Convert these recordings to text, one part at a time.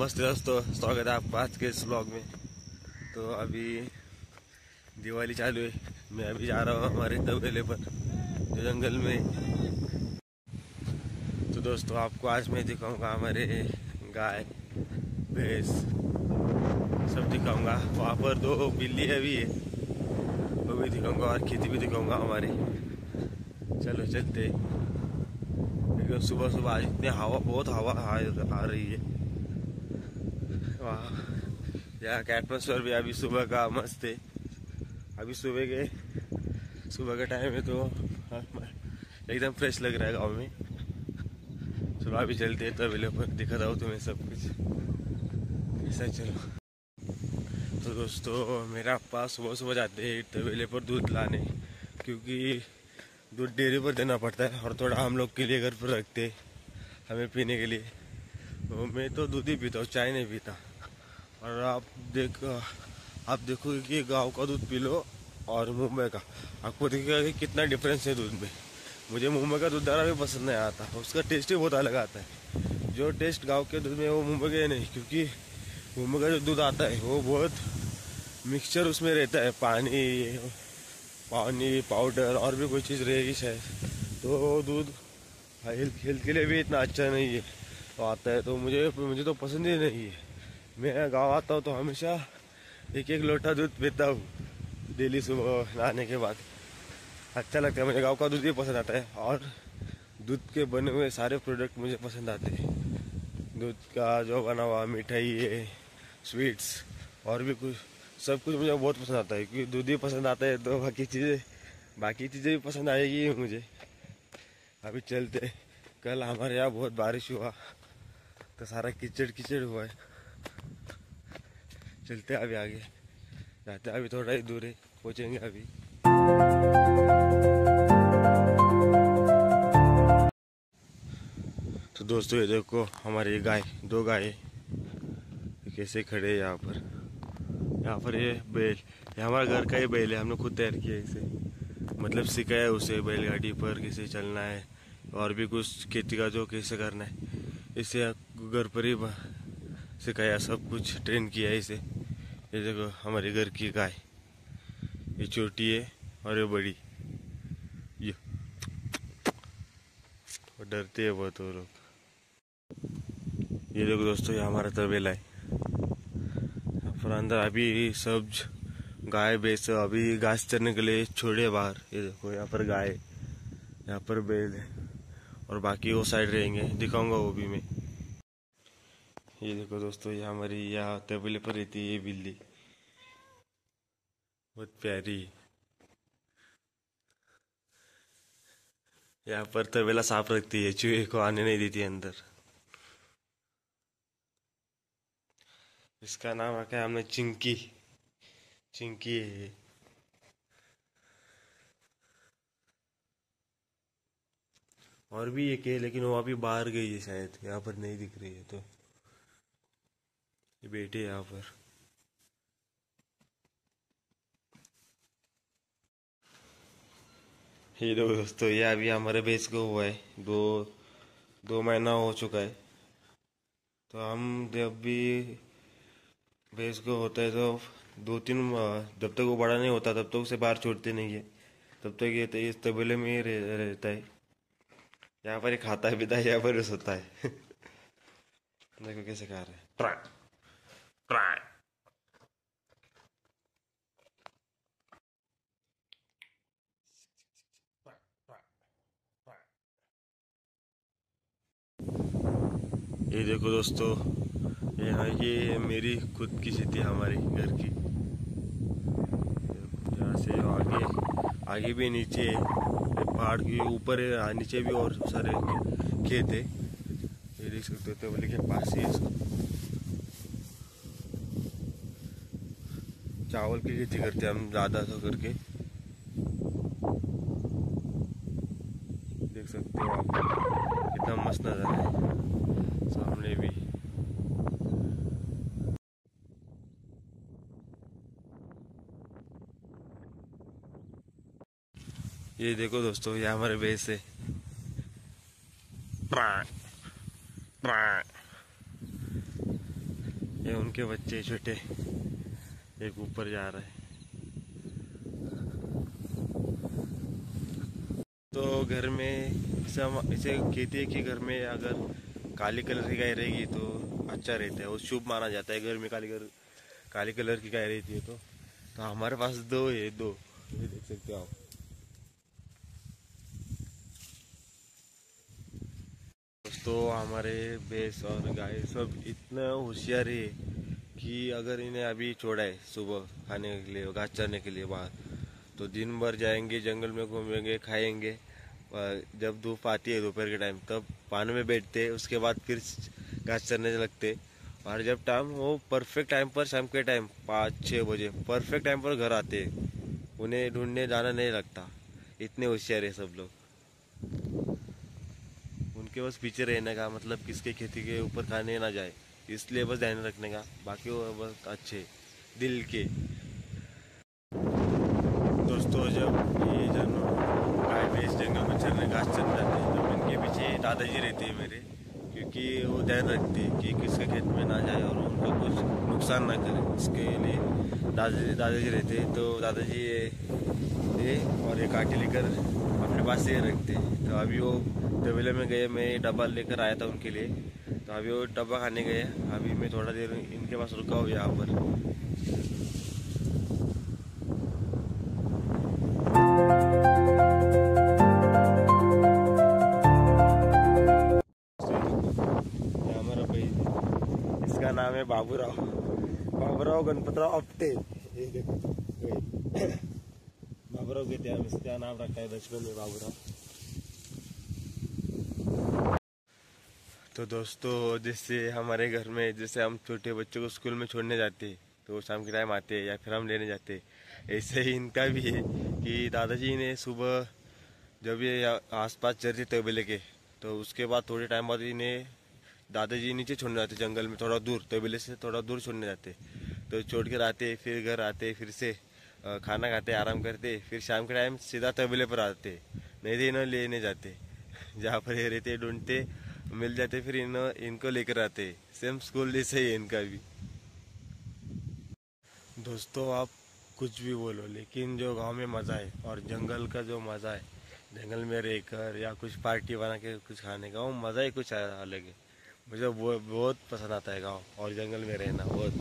नमस्ते दोस्तों, स्वागत है आपका आज के इस व्लॉग में। तो अभी दिवाली चालू है। मैं अभी जा रहा हूँ हमारे तबेले पर जो जंगल में। तो दोस्तों आपको आज मैं दिखाऊंगा हमारे गाय भैंस सब दिखाऊंगा। वहाँ पर 2 बिल्ली अभी है, वो भी दिखाऊंगा और खेती भी दिखाऊंगा हमारी। चलो चलते। लेकिन सुबह सुबह आज इतनी बहुत हवा आ रही है। वाह, यहाँ का एटमोसफेयर भी अभी सुबह का मस्त है। अभी सुबह का टाइम है तो एकदम फ्रेश लग रहा है गाँव में। चलो अभी चलते हैं तबेले पर, दिखाता हूँ तुम्हें सब कुछ। ऐसा चलो। तो दोस्तों मेरा पापा सुबह सुबह जाते हैं तबेले पर दूध लाने, क्योंकि दूध डेयरी पर देना पड़ता है और थोड़ा हम लोग के लिए घर पर रखते हैं हमें पीने के लिए। तो मैं तो दूध ही पीता हूँ, चाय नहीं पीता। और आप देखोगे कि गांव का दूध पी लो और मुंबई का, आपको दिखेगा कि कितना डिफरेंस है दूध में। मुझे मुंबई का दूध ज़रा भी पसंद नहीं आता, उसका टेस्ट ही बहुत अलग आता है। जो टेस्ट गांव के दूध में वो मुंबई के नहीं, क्योंकि मुंबई का जो दूध आता है वो बहुत मिक्सचर उसमें रहता है, पानी पाउडर और भी कोई चीज़ रहेगी शायद। तो दूध हेल्थ के लिए भी इतना अच्छा नहीं है तो आता है। तो मुझे तो पसंद ही नहीं है। मैं गाँव आता हूँ तो हमेशा एक लोटा दूध पीता हूँ डेली सुबह नहाने के बाद। अच्छा लगता है, मुझे गाँव का दूध ही पसंद आता है। और दूध के बने हुए सारे प्रोडक्ट मुझे पसंद आते हैं। दूध का जो बना हुआ मिठाई है, स्वीट्स और भी कुछ, सब कुछ मुझे बहुत पसंद आता है। क्योंकि दूध ही पसंद आता है तो बाकी चीज़ें भी पसंद आएगी मुझे। अभी चलते। कल हमारे यहाँ बहुत बारिश हुआ तो सारा कीचड़ हुआ है। चलते अभी आगे जाते, अभी थोड़ा ही दूर है, पहुँचेंगे अभी। तो दोस्तों ये देखो हमारी गाय, 2 गाय कैसे खड़े हैं यहाँ पर ये बैल, ये हमारे घर का ही बैल है, हमने खुद तैयार किया है इसे। मतलब सिखाया उसे बैलगाड़ी पर कैसे चलना है और भी कुछ खेती का जो कैसे करना है, इसे घर पर ही सिखाया, सब कुछ ट्रेन किया है इसे। ये देखो हमारे घर की गाय, ये छोटी है और ये बड़ी। ये डरते हैं बहुत वो लोग। ये देखो दोस्तों ये हमारा तबेला है। पर अंदर अभी सब गाय भैंस अभी घास चरने के लिए छोड़े बाहर। ये देखो यहाँ पर गाय, यहाँ पर बैल है और बाकी वो साइड रहेंगे, दिखाऊंगा वो भी मैं। ये देखो दोस्तों ये हमारी यहाँ तबेले पर रहती है ये बिल्ली, बहुत प्यारी। यहाँ पर तबेला साफ रखती है, चूहे को आने नहीं देती अंदर। इसका नाम रखा है हमने चिंकी। चिंकी है। और भी एक है लेकिन वो अभी बाहर गई है शायद, यहाँ पर नहीं दिख रही है। तो ये बैठे यहाँ पर। ये दो दोस्तों ये अभी हमारे भैंस को हुआ है, 2 महीना हो चुका है। तो हम जब भी भैंस को होता है तो 2-3 जब तक वो बड़ा नहीं होता तब तक उसे बाहर छोड़ते नहीं है, तब तक ये इस तबेले में ही रहता है। यहाँ पर ही खाता है पीता है, यहाँ पर ही सोता है। देखो कैसे खा रहे हैं, ट्राई ट्राई। ये देखो दोस्तों यहाँ ये मेरी खुद की खेती है हमारी घर की। यहाँ से आगे भी नीचे पहाड़ के ऊपर है, नीचे भी और सारे खेत है। ये देख सकते हो तबेले के पास ही चावल की खेती करते हैं हम ज़्यादा तो करके। देख सकते हो आप कितना मस्त नज़ारा है सामने भी। ये देखो दोस्तों ये हमारे भैंस है। ये उनके बच्चे छोटे, एक ऊपर जा रहा है। तो घर में इसे कहते हैं कि घर में अगर काली कलर की गाय रहेगी तो अच्छा रहता है, वो शुभ माना जाता है। घर में काली कलर की गाय रहती है तो हमारे पास दो है, दो ये देख सकते हो आप। दोस्तों हमारे भैंस और गाय सब इतना होशियार है कि अगर इन्हें अभी छोड़ा है सुबह खाने के लिए, घास चरने के लिए बाहर, तो दिन भर जाएंगे, जंगल में घूमेंगे, खाएंगे। जब धूप आती है दोपहर के टाइम तब पानी में बैठते, उसके बाद फिर घास चरने लगते। और जब टाइम वो परफेक्ट टाइम पर, शाम के टाइम 5-6 बजे परफेक्ट टाइम पर घर आते, उन्हें ढूंढने जाना नहीं लगता। इतने होशियार है सब लोग। उनके बस पीछे रहने का मतलब किसके खेती के ऊपर खाने ना जाए, इसलिए बस ध्यान रखने का, बाकी वो बस अच्छे दिल के। दोस्तों जब ये गाय भैंस जंगल में चरने घास चरने जाते हैं तो इनके पीछे दादाजी रहते हैं मेरे, क्योंकि वो ध्यान रखते हैं कि किसके खेत में ना जाए और उनको कुछ नुकसान ना करे। इसके लिए दादाजी रहते हैं। तो दादाजी ये और ये काटी लेकर अपने पास से रखते हैं। तो अभी वो तबेले में गए, मैं डब्बा लेकर आया था उनके लिए, तो अभी वो डब्बा खाने गए। अभी मैं थोड़ा देर इनके पास रुका हूँ यहाँ पर। इसका नाम है बाबूराव गणपतराव आपटे। ये देखो बाबूराव कहते हैं, इसका नाम रखा है बचपन में बाबूराव। तो दोस्तों जैसे हमारे घर में जैसे हम छोटे बच्चों को स्कूल में छोड़ने जाते हैं तो शाम के टाइम आते हैं या फिर हम लेने जाते हैं, ऐसे ही इनका भी है कि दादाजी ने सुबह जब ये आसपास चरते तबेले के, तो उसके बाद थोड़े टाइम बाद इन्हें दादाजी नीचे छोड़ने जाते, जंगल में थोड़ा दूर, तबेले से थोड़ा दूर छोड़ने जाते। तो छोड़ कर आते, फिर घर आते, फिर से खाना खाते, आराम करते, फिर शाम के टाइम सीधा तबेले पर आते, नहीं तो इन्हें लेने जाते। जहाँ पर ये रहते ढूंढते, मिल जाते, फिर इनको लेकर आते। सेम स्कूल जैसे ही इनका भी। दोस्तों आप कुछ भी बोलो, लेकिन जो गांव में मज़ा है और जंगल का जो मज़ा है, जंगल में रहकर या कुछ पार्टी बना के कुछ खाने का, वो मज़ा ही कुछ अलग है। मुझे बहुत पसंद आता है गांव और जंगल में रहना बहुत।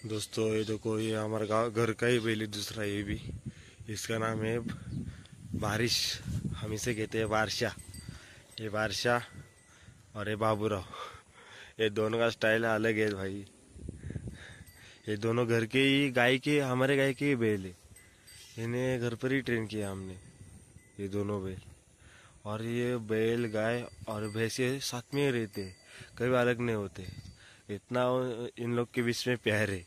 दोस्तों ये देखो, ये हमारा गाँव घर का ही पहले दूसरा, ये भी, इसका नाम है बारिश, हम इसे कहते हैं बारशा। ये बारशा और ये बाबूराव, ये दोनों का स्टाइल अलग है भाई। ये दोनों घर के ही हमारे गाय के ही बैल है। इन्हें घर पर ही ट्रेन किया हमने, ये दोनों बैल। और ये बैल गाय और भैंसे साथ में ही रहते, कभी अलग नहीं होते। इतना इन लोग के बीच में प्यार है।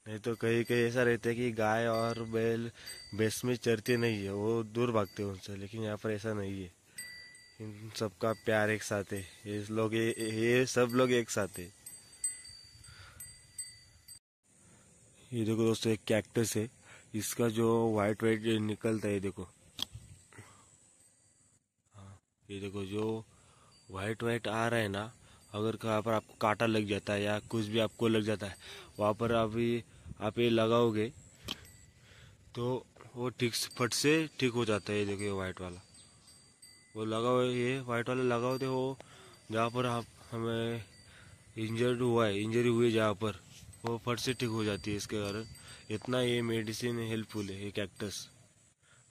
नहीं तो कहीं कहीं ऐसा रहता है कि गाय और बैल भैंस में चरते नहीं है, वो दूर भागते हैं उनसे, लेकिन यहाँ पर ऐसा नहीं है। इन सबका प्यार एक साथ है, ये सब लोग एक साथ है। ये देखो दोस्तों, एक कैक्टस है, इसका जो वाइट वाइट निकलता है, देखो। हाँ, ये देखो जो वाइट वाइट आ रहा है ना, अगर कहाँ पर आपको कांटा लग जाता है या कुछ भी आपको लग जाता है, वहाँ पर आप ये लगाओगे तो वो फट से ठीक हो जाता है। ये देखो ये वाइट वाला, वो लगाओ, ये वाइट वाला लगाओ तो वो जहाँ पर आप हमें इंजरी हुई है जहाँ पर, वो फट से ठीक हो जाती है। इसके कारण इतना ये मेडिसिन हेल्पफुल है। ये कैक्टस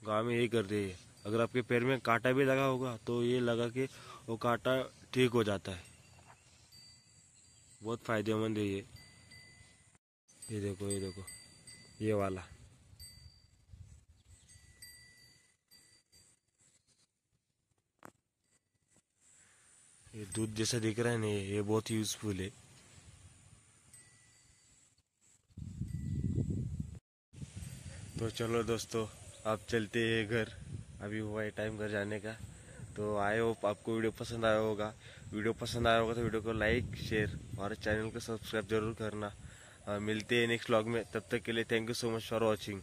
गाँव में यही करते हैं। अगर आपके पैर में कांटा भी लगा होगा तो ये लगा के वो कांटा ठीक हो जाता है। बहुत फायदेमंद है ये। ये देखो ये वाला, ये दूध जैसा दिख रहा है ना, ये बहुत यूजफुल है। तो चलो दोस्तों, आप चलते हैं घर, अभी हुआ है टाइम घर जाने का। तो आई होप आपको वीडियो पसंद आया होगा। वीडियो पसंद आया होगा तो वीडियो को लाइक, शेयर और चैनल को सब्सक्राइब जरूर करना। मिलते हैं नेक्स्ट व्लॉग में, तब तक के लिए thank you so much for watching.